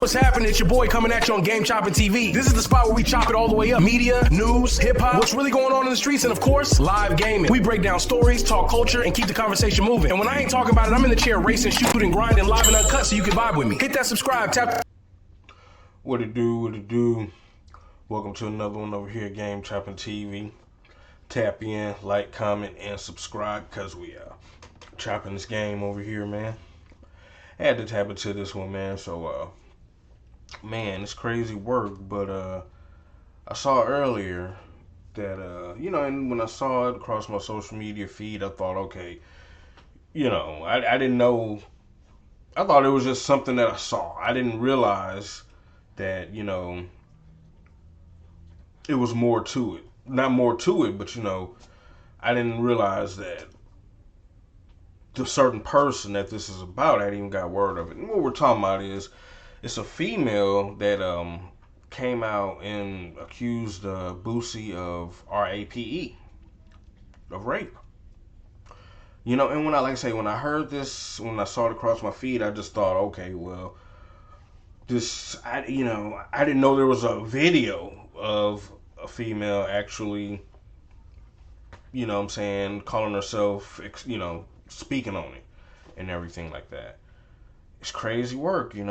What's happening? It's your boy coming at you on Game Chopping TV. This is the spot where we chop it all the way up. Media, news, hip-hop, what's really going on in the streets, and of course, live gaming. We break down stories, talk culture, and keep the conversation moving. And when I ain't talking about it, I'm in the chair racing, shooting, grinding, live and uncut so you can vibe with me. Hit that subscribe, tap. What it do? Welcome to another one over here at Game Chopping TV. Tap in, like, comment, and subscribe because we chopping this game over here, man. I had to tap into this one, man, so man, it's crazy work, but I saw earlier that and when I saw it across my social media feed, I thought, okay, I didn't know. I thought it was just something that I saw. I didn't realize that it was more to it. Not more to it, but I didn't realize that the certain person that this is about, I hadn't even got word of it. And what we're talking about is, it's a female that came out and accused Boosie of RAPE, of rape. And when I heard this, when I saw it across my feed, I just thought, okay, well, I didn't know there was a video of a female actually, calling herself, speaking on it and everything like that. It's crazy work, and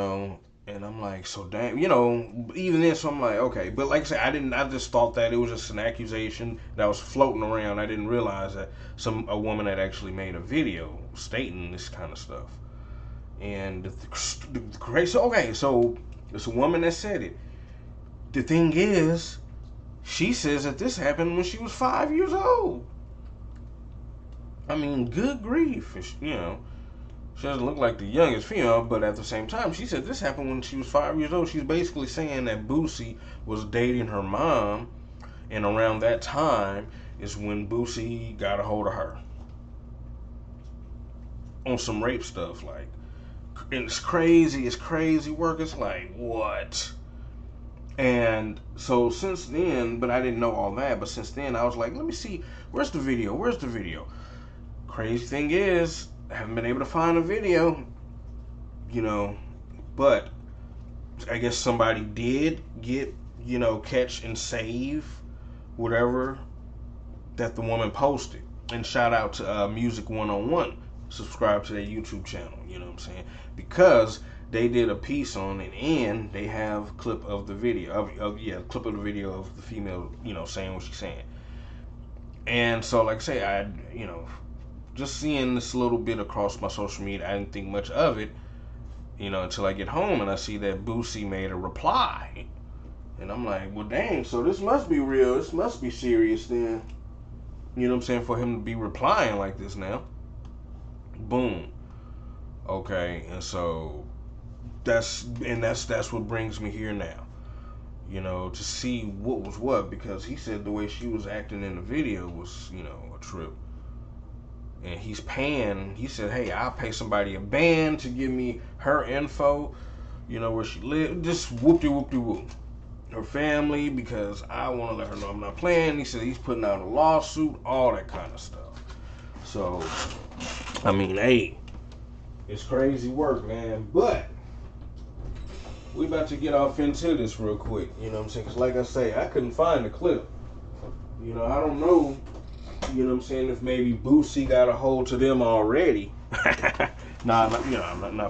I'm like, so damn, even then, so I'm like, okay. But like I said, I just thought that it was just an accusation that was floating around. I didn't realize that a woman had actually made a video stating this kind of stuff. And the crazy, so it's a woman that said it. The thing is, she says that this happened when she was 5 years old. I mean, good grief, She doesn't look like the youngest female, but at the same time, she said this happened when she was 5 years old. She's basically saying that Boosie was dating her mom, and around that time is when Boosie got a hold of her on some rape stuff. And it's crazy work. It's like, what? And so since then, but I didn't know all that, but since then I was like, let me see, where's the video? Crazy thing is, I haven't been able to find a video, but I guess somebody did get, catch and save whatever that the woman posted. And shout out to Music 101. Subscribe to their YouTube channel, you know what I'm saying? Because they did a piece on it, and they have a clip of the video, clip of the video of the female, saying what she's saying. And so, like I say, just seeing this little bit across my social media, I didn't think much of it, until I get home and I see that Boosie made a reply. And I'm like, well, dang, so this must be real. This must be serious then. You know what I'm saying? For him to be replying like this now. Boom. Okay, and so that's what brings me here now. To see what was what, because he said the way she was acting in the video was, a trip. And he's paying, he said, hey, I'll pay somebody a band to give me her info, where she lives, just whoop-de-whoop-de-whoop. Her family, because I want to let her know I'm not playing. He said he's putting out a lawsuit, all that kind of stuff. So, I mean, hey, it's crazy work, man. But we about to get off into this real quick, you know what I'm saying? Because like I say, I couldn't find the clip. I don't know. You know what I'm saying? If maybe Boosie got a hold to them already. I'm not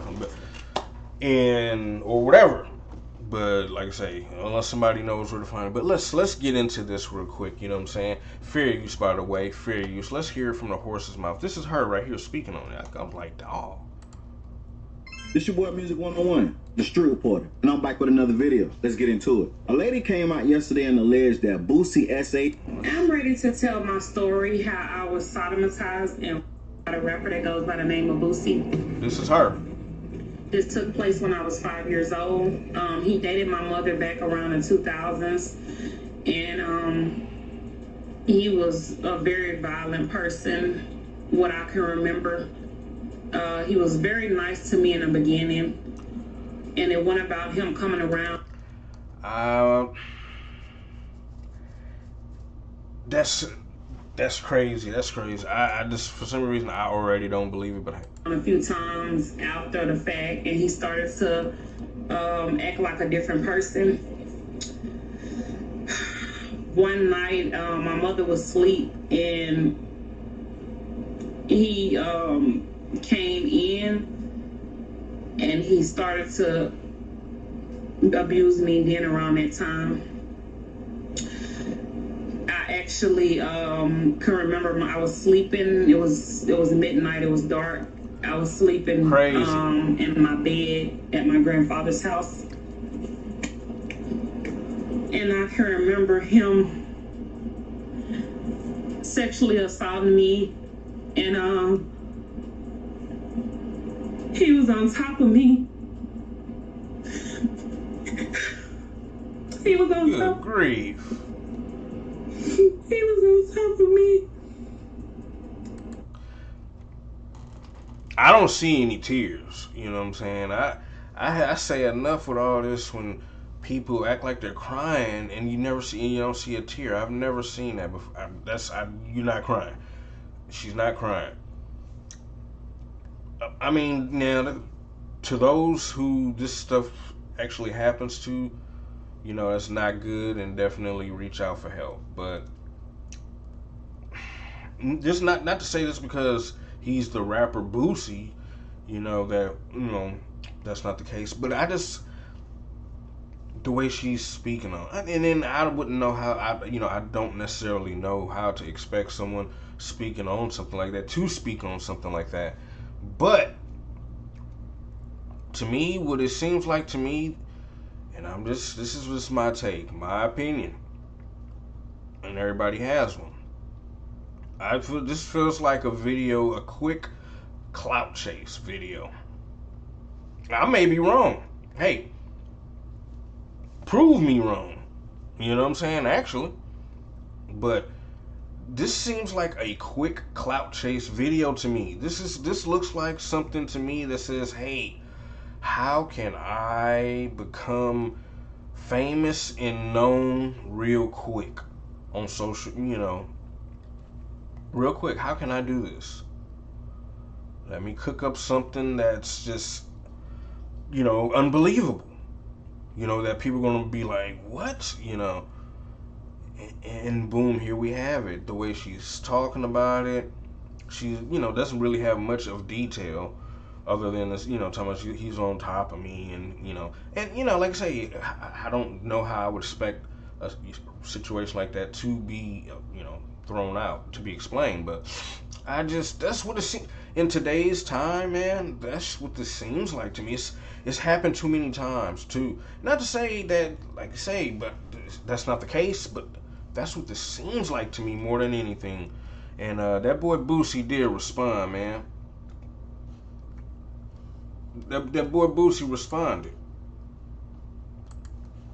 from, or whatever. But like I say, unless somebody knows where to find it. But let's get into this real quick. You know what I'm saying? Fair use, by the way. Fair use. Let's hear it from the horse's mouth. This is her right here speaking on it. I'm like, dog. This your boy Music 101, the street reporter, and I'm back with another video. Let's get into it. A lady came out yesterday and alleged that Boosie S.A. I'm ready to tell my story, how I was sodomized and a rapper that goes by the name of Boosie. This is her. This took place when I was 5 years old. He dated my mother back around the 2000s, and he was a very violent person, what I can remember. He was very nice to me in the beginning, and it went about him coming around. That's crazy. I just, for some reason, I already don't believe it, but a few times after the fact, and he started to act like a different person. One night, my mother was asleep, and he came in and he started to abuse me then around that time. I actually can remember I was sleeping. It was midnight. It was dark. I was sleeping in my bed at my grandfather's house. And I can remember him sexually assaulting me, and he was on top of me. He was on top. Good grief. He was on top of me. I don't see any tears. You know what I'm saying? I say enough with all this when people act like they're crying and you don't see a tear. I've never seen that before. You're not crying. She's not crying. I mean, now to those who this stuff actually happens to, you know, it's not good, and definitely reach out for help. But just not to say this because he's the rapper Boosie, that's not the case. But I just, the way she's speaking on, and then I wouldn't know how, I don't necessarily know how to expect someone speaking on something like that to speak on something like that. But to me, what it seems like to me, and this is just my take, my opinion, and everybody has one. This feels like a quick clout chase video. I may be wrong. Hey, prove me wrong. You know what I'm saying? Actually. But this seems like a quick clout chase video to me. This looks like something to me that says, hey, how can I become famous and known real quick on social, real quick? How can I do this? Let me cook up something that's just, unbelievable. That people are going to be like, what? And boom, here we have it. The way she's talking about it, she, doesn't really have much of detail other than this, talking about he's on top of me, and like I say, I don't know how I would expect a situation like that to be, thrown out, to be explained, but that's what it seems, in today's time, man, that's what this seems like to me. It's happened too many times, too. Not to say that, like I say, but that's not the case, but that's what this seems like to me more than anything. And that boy Boosie did respond, man. That boy Boosie responded.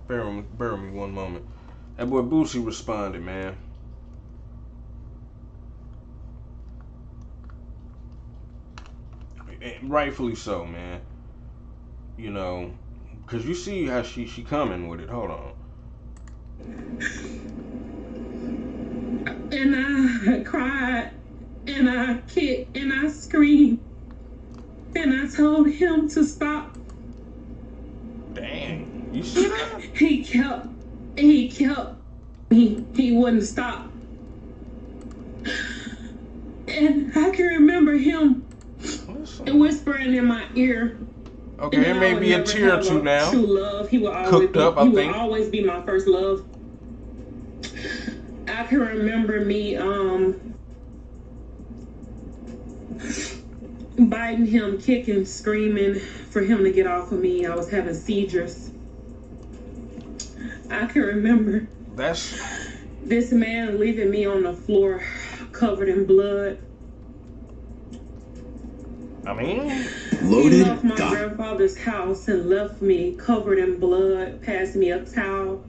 Bear with me one moment. That boy Boosie responded, man. And rightfully so, man. Because you see how she coming with it. Hold on. And I cried, and I kicked, and I screamed, and I told him to stop. Dang, you see that? He kept, he wouldn't stop. And I can remember him whispering in my ear. Okay, it may be a tear or two now. True love. He will always be my first love. I can remember me biting him, kicking, screaming for him to get off of me. I was having seizures. I can remember this man leaving me on the floor covered in blood. I mean, he left my grandfather's house and left me covered in blood, passed me a towel,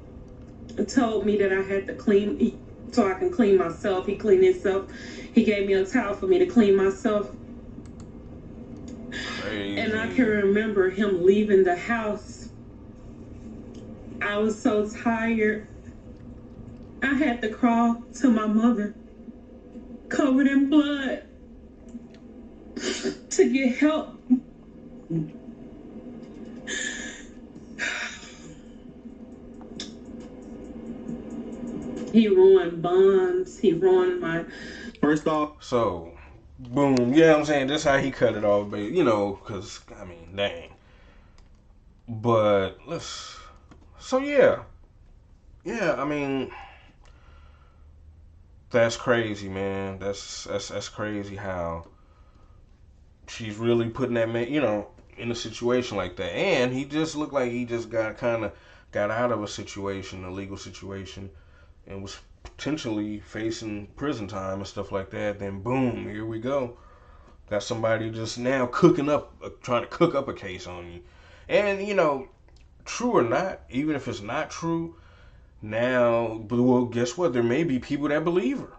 and told me that I had to clean so I can clean myself. He cleaned himself. He gave me a towel for me to clean myself. Crazy. And I can remember him leaving the house. I was so tired. I had to crawl to my mother, covered in blood, to get help. He ruined bonds. He ruined my. First off, So, boom. Yeah, I'm saying this how he cut it off, but because I mean, dang. But let's. So yeah. I mean, that's crazy, man. That's crazy how she's really putting that man, in a situation like that. And he just looked like he just got out of a legal situation, and was potentially facing prison time and stuff like that. Then boom, here we go. Got somebody just now trying to cook up a case on you. And true or not, even if it's not true, now, well, guess what? There may be people that believe her.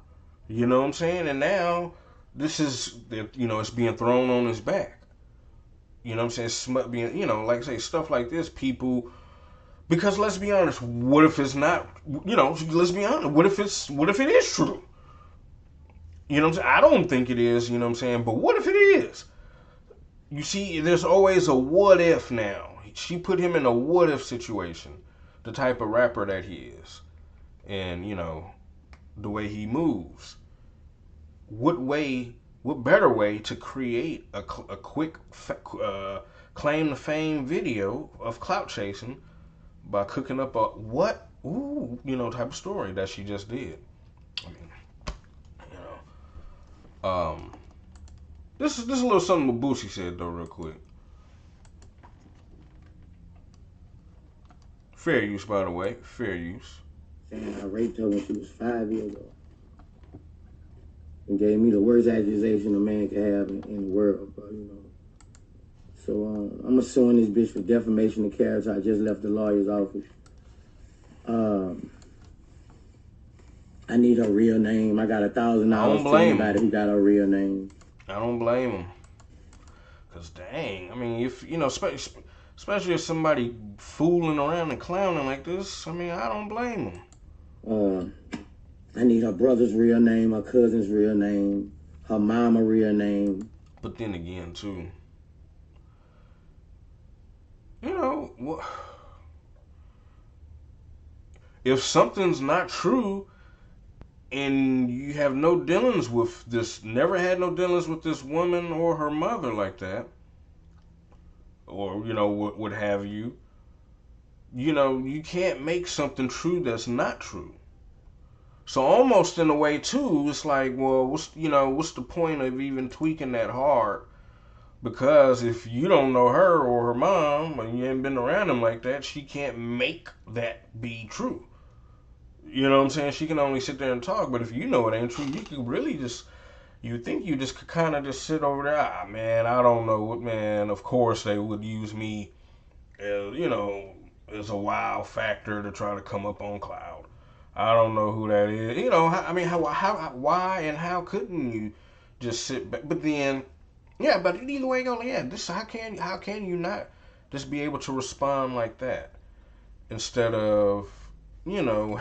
You know what I'm saying? And now this is, it's being thrown on his back. You know what I'm saying? Being, like I say, stuff like this, people. Because let's be honest, what if it's not? Let's be honest. What if it is true? You know what I'm saying? I don't think it is. You know what I'm saying? But what if it is? You see, there's always a what if now. She put him in a what if situation. The type of rapper that he is, and the way he moves. What better way to create a quick claim to fame video of clout chasing by cooking up a type of story that she just did. I mean, this is a little something what Boosie said though, real quick. Fair use, by the way. Fair use. Saying I raped her when she was 5 years old. And gave me the worst accusation a man could have in the world, bro, So I'm suing this bitch for defamation of character. I just left the lawyer's office. I need her real name. I got $1,000 to anybody who got her real name. I don't blame him. Cause dang, I mean, if especially if somebody fooling around and clowning like this, I mean, I don't blame him. I need her brother's real name, her cousin's real name, her mama real name. But then again, too, if something's not true and you have no dealings with this, never had no dealings with this woman or her mother like that, or, what have you, you can't make something true that's not true. So almost in a way too, it's like, well, what's the point of even tweaking that hard? Because if you don't know her or her mom, and you ain't been around them like that, she can't make that be true. You know what I'm saying? She can only sit there and talk, but if you know it ain't true, you can really you think you just could kind of just sit over there, man, I don't know what, man, of course they would use me as, as a wow factor to try to come up on cloud. I don't know who that is. I mean, why and how couldn't you just sit back? But then, yeah, but either way, how can you not just be able to respond like that instead of,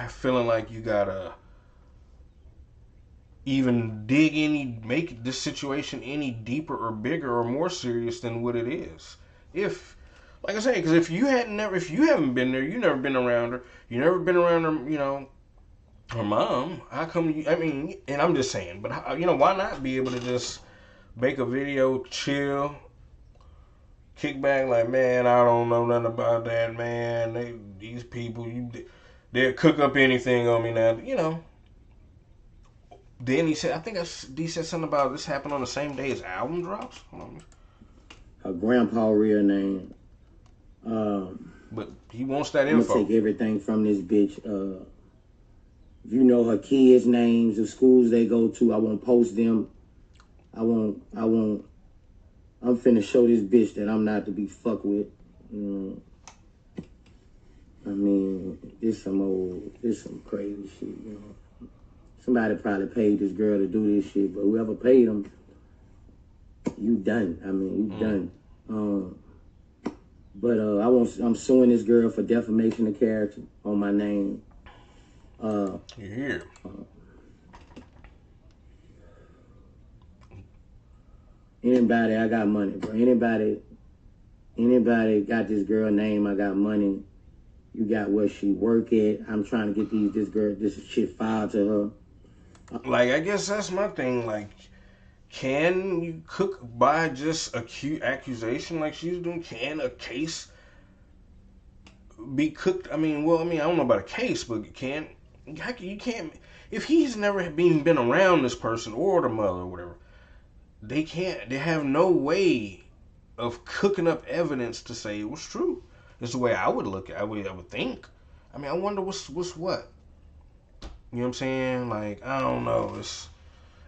feeling like you gotta even make this situation any deeper or bigger or more serious than what it is. If, like I say, because if you haven't been there, you never been around her, you never been around her, her mom, how come and I'm just saying, but why not be able to just make a video, chill, kick back like, man, I don't know nothing about that, man, these people, they'll cook up anything on me now, Then he said, he said something about this happened on the same day as album drops. Her grandpa real name. But he wants that info. I'm gonna take everything from this bitch. If you know her kids' names, the schools they go to, I won't post them. I'm finna show this bitch that I'm not to be fucked with. I mean, this some crazy shit, Somebody probably paid this girl to do this shit, but whoever paid them, you done. I mean, you done. But I'm suing this girl for defamation of character on my name. You're here. Anybody, I got money, bro. Anybody got this girl name, I got money. You got where she work at. I'm trying to get this shit filed to her. Like, I guess that's my thing. Like, can you cook by just accusation like she's doing? Can a case be cooked? I mean, I don't know about a case, but you can't. If he's never even been around this person or the mother or whatever, they have no way of cooking up evidence to say it was true. It's the way I would look at it. I would think. I mean, I wonder what's what. You know what I'm saying? Like, I don't know.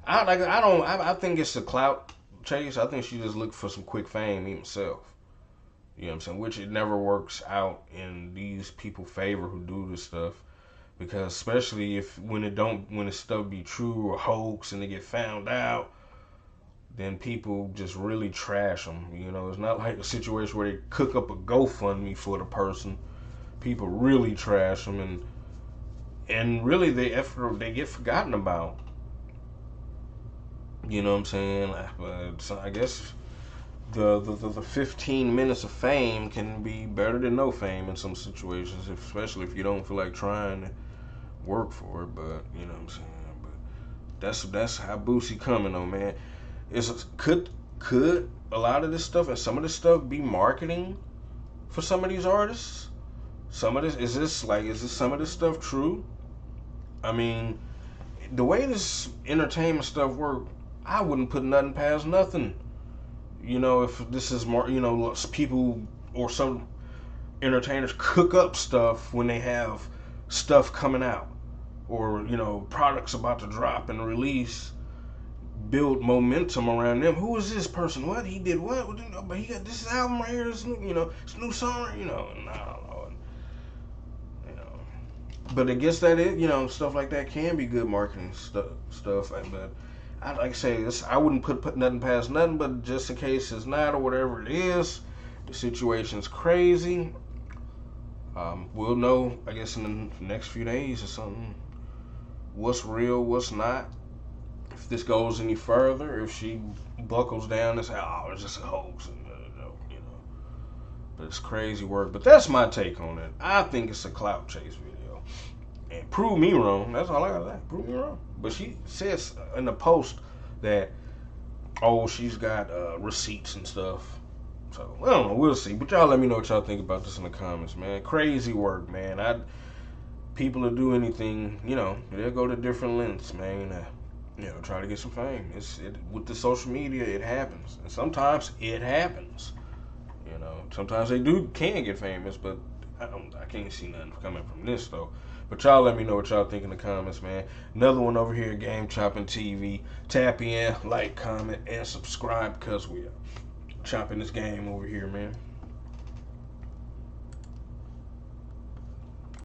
I think it's a clout chase. I think she just looked for some quick fame himself. You know what I'm saying? Which it never works out in these people's favor who do this stuff. Because especially when the stuff be true or hoax and they get found out, then people just really trash them. You know, it's not like a situation where they cook up a GoFundMe for the person. People really trash them, and really they get forgotten about. You know what I'm saying? But so I guess the 15 minutes of fame can be better than no fame in some situations, especially if you don't feel like trying to work for it. But you know what I'm saying? But that's how Boosie coming though, man. Could a lot of this stuff and some of this stuff be marketing for some of these artists? Some of this is some of this stuff true? I mean, the way this entertainment stuff works, I wouldn't put nothing past nothing. You know, if this is more, you know, people or some entertainers cook up stuff when they have stuff coming out or, you know, products about to drop and release, build momentum around them. Who is this person? What? He did what? But he got this album right here, this new song, you know, and I don't know. You know. But I guess that is, you know, stuff like that can be good marketing stuff. But like I say, I wouldn't put nothing past nothing, but just in case it's not or whatever it is, the situation's crazy. We'll know, I guess, in the next few days or something, what's real, what's not. If this goes any further, if she buckles down and says, "Oh, it's just a hoax," and you know, but it's crazy work. But that's my take on it. I think it's a clout chase video, and prove me wrong. That's all I gotta say. Prove me wrong. But she says in the post that, she's got receipts and stuff. So I don't know. We'll see. But y'all let me know what y'all think about this in the comments, man. Crazy work, man. People will do anything. You know, they'll go to different lengths, man. You know, try to get some fame. With the social media, it happens, and sometimes it happens. You know, sometimes they can get famous, but I can't see nothing coming from this though. But y'all let me know what y'all think in the comments, man. Another one over here, Game Chopping TV. Tap in, like, comment, and subscribe because we are chopping this game over here, man.